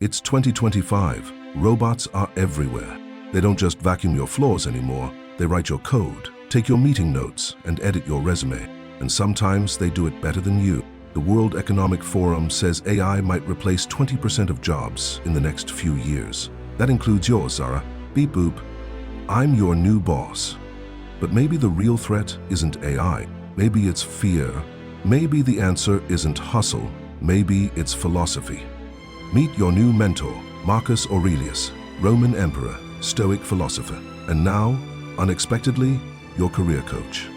It's 2025. Robots are everywhere. They don't just vacuum your floors anymore. They write your code, take your meeting notes, and edit your resume. And sometimes they do it better than you. The World Economic Forum says AI might replace 20% of jobs in the next few years. That includes yours, Zara. Beep boop. I'm your new boss. But maybe the real threat isn't AI. Maybe it's fear. Maybe the answer isn't hustle. Maybe it's philosophy. Meet your new mentor, Marcus Aurelius, Roman emperor, Stoic philosopher, and now, unexpectedly, your career coach.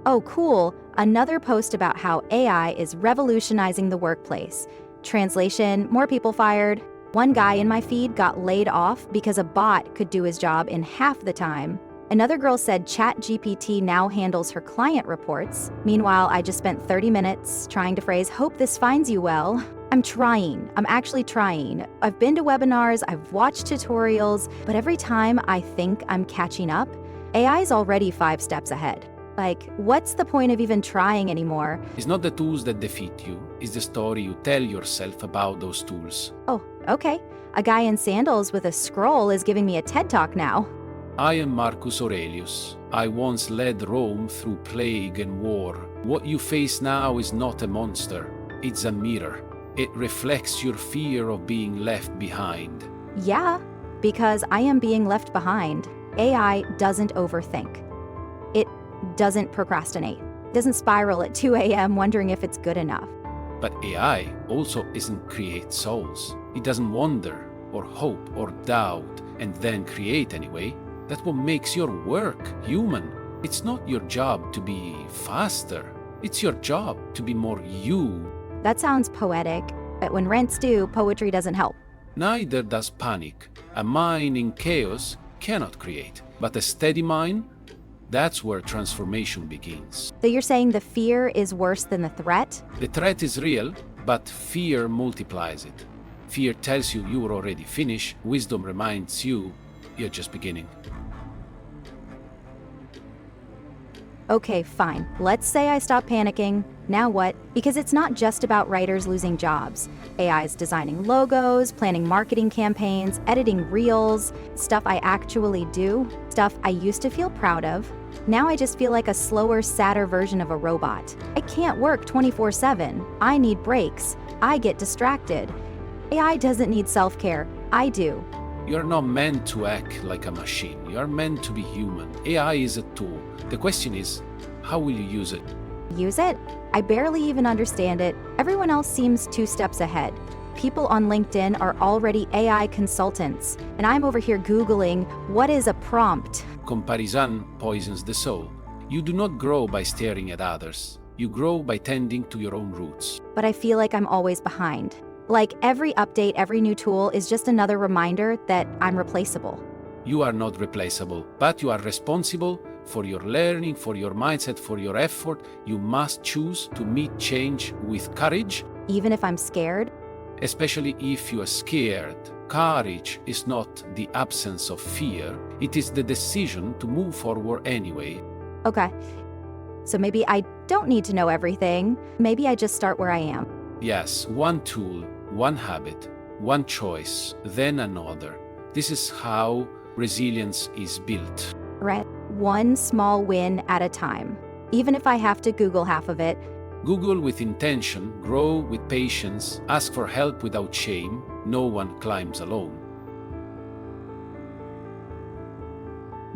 Oh, cool. Another post about how AI is revolutionizing the workplace. Translation, more people fired. One guy in my feed got laid off because a bot could do his job in half the time. Another girl said ChatGPT now handles her client reports. Meanwhile, I just spent 30 minutes trying to phrase, "Hope this finds you well." I'm trying. I'm actually trying. I've been to webinars, I've watched tutorials, but every time I think I'm catching up, AI's already 5 steps ahead. Like, what's the point of even trying anymore? It's not the tools that defeat you, it's the story you tell yourself about those tools. Oh, okay. A guy in sandals with a scroll is giving me a TED Talk now. I am Marcus Aurelius. I once led Rome through plague and war. What you face now is not a monster, it's a mirror. It reflects your fear of being left behind. Yeah, because I am being left behind. AI doesn't overthink. It doesn't procrastinate. It doesn't spiral at 2 a.m. wondering if it's good enough. But AI also isn't create souls. It doesn't wonder or hope or doubt and then create anyway. That's what makes your work human. It's not your job to be faster. It's your job to be more you. That sounds poetic, but when rents due, poetry doesn't help. Neither does panic. A mind in chaos cannot create, but a steady mind, that's where transformation begins. So you're saying the fear is worse than the threat? The threat is real, but fear multiplies it. Fear tells you are already finished. Wisdom reminds you you're just beginning. Okay, fine. Let's say I stop panicking. Now what? Because it's not just about writers losing jobs. AI's designing logos, planning marketing campaigns, editing reels, stuff I actually do, stuff I used to feel proud of. Now I just feel like a slower, sadder version of a robot. I can't work 24/7. I need breaks. I get distracted. AI doesn't need self-care. I do. You're not meant to act like a machine. You're meant to be human. AI is a tool. The question is, how will you use it? Use it? I barely even understand it. Everyone else seems 2 steps ahead. People on LinkedIn are already AI consultants, and I'm over here Googling, what is a prompt? Comparison poisons the soul. You do not grow by staring at others. You grow by tending to your own roots. But I feel like I'm always behind. Like every update, every new tool is just another reminder that I'm replaceable. You are not replaceable, but you are responsible for your learning, for your mindset, for your effort. You must choose to meet change with courage. Even if I'm scared? Especially if you are scared. Courage is not the absence of fear. It is the decision to move forward anyway. Okay. So maybe I don't need to know everything. Maybe I just start where I am. Yes, one tool, one habit, one choice, then another. This is how resilience is built. Right. One small win at a time. Even if I have to Google half of it. Google with intention, grow with patience, ask for help without shame. No one climbs alone.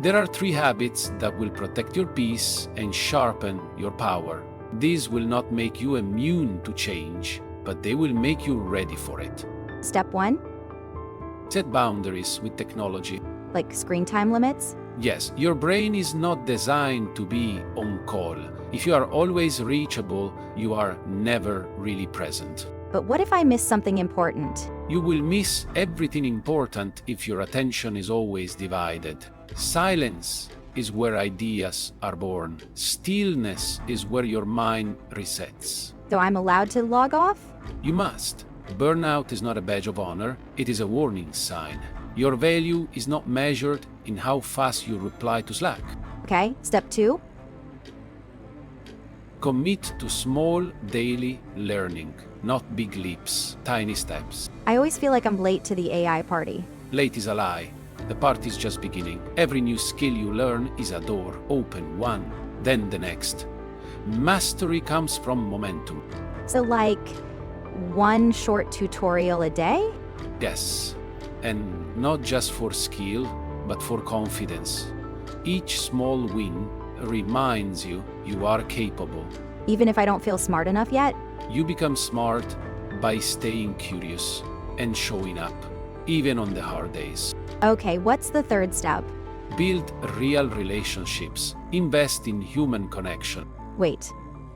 There are 3 habits that will protect your peace and sharpen your power. These will not make you immune to change, but they will make you ready for it. Step 1? Set boundaries with technology. Like screen time limits? Yes, your brain is not designed to be on call. If you are always reachable, you are never really present. But what if I miss something important? You will miss everything important if your attention is always divided. Silence is where ideas are born. Stillness is where your mind resets. So I'm allowed to log off? You must. Burnout is not a badge of honor, it is a warning sign. Your value is not measured in how fast you reply to Slack. Okay, step 2? Commit to small daily learning. not big leaps, tiny steps. I always feel like I'm late to the AI party. Late is a lie. The party's just beginning. Every new skill you learn is a door. Open one, then the next. Mastery comes from momentum. So, like, one short tutorial a day? Yes, and not just for skill, but for confidence. Each small win reminds you you are capable. Even if I don't feel smart enough yet? You become smart by staying curious and showing up, even on the hard days. Okay, what's the third step? Build real relationships. Invest in human connection. Wait,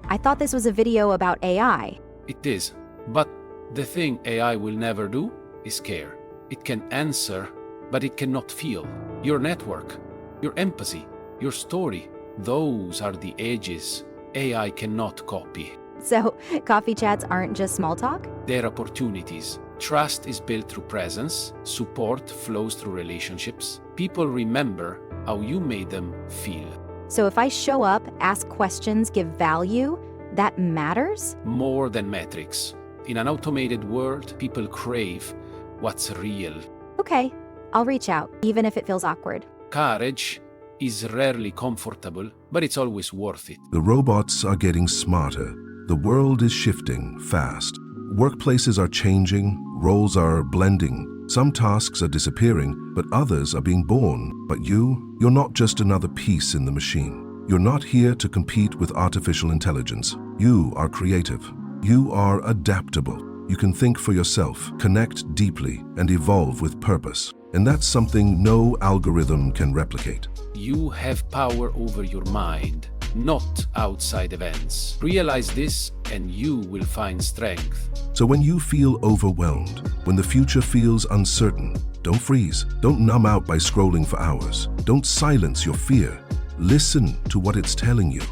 I thought this was a video about AI. It is, but the thing AI will never do is care. It can answer, but it cannot feel. Your network, your empathy, your story, those are the edges AI cannot copy. So, coffee chats aren't just small talk? They're opportunities. Trust is built through presence, support flows through relationships. People remember how you made them feel. So if I show up, ask questions, give value, that matters? More than metrics. In an automated world, people crave what's real. Okay, I'll reach out, even if it feels awkward. Courage is rarely comfortable, but it's always worth it. The robots are getting smarter. The world is shifting fast. Workplaces are changing, roles are blending. Some tasks are disappearing, but others are being born. But you're not just another piece in the machine. You're not here to compete with artificial intelligence. You are creative. You are adaptable. You can think for yourself, connect deeply, and evolve with purpose. And that's something no algorithm can replicate. You have power over your mind, not outside events. Realize this and you will find strength. So when you feel overwhelmed, when the future feels uncertain, don't freeze. Don't numb out by scrolling for hours. Don't silence your fear. Listen to what it's telling you.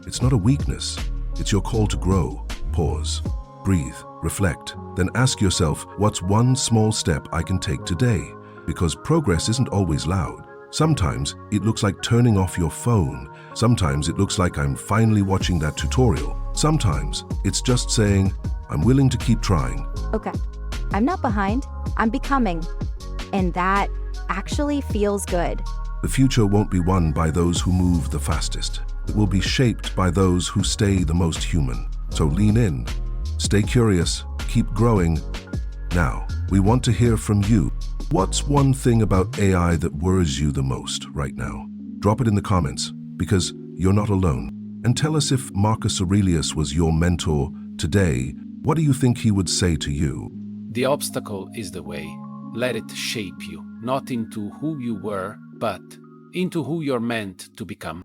It's not a weakness. It's your call to grow. Pause, breathe, reflect, then ask yourself, what's one small step I can take today? Because progress isn't always loud. Sometimes it looks like turning off your phone. Sometimes it looks like I'm finally watching that tutorial. Sometimes it's just saying, I'm willing to keep trying. Okay, I'm not behind, I'm becoming. And that actually feels good. The future won't be won by those who move the fastest. It will be shaped by those who stay the most human. So lean in, stay curious, keep growing. Now, we want to hear from you. What's one thing about AI that worries you the most right now? Drop it in the comments, because you're not alone. And tell us, if Marcus Aurelius was your mentor today, what do you think he would say to you? The obstacle is the way. Let it shape you, not into who you were, but into who you're meant to become.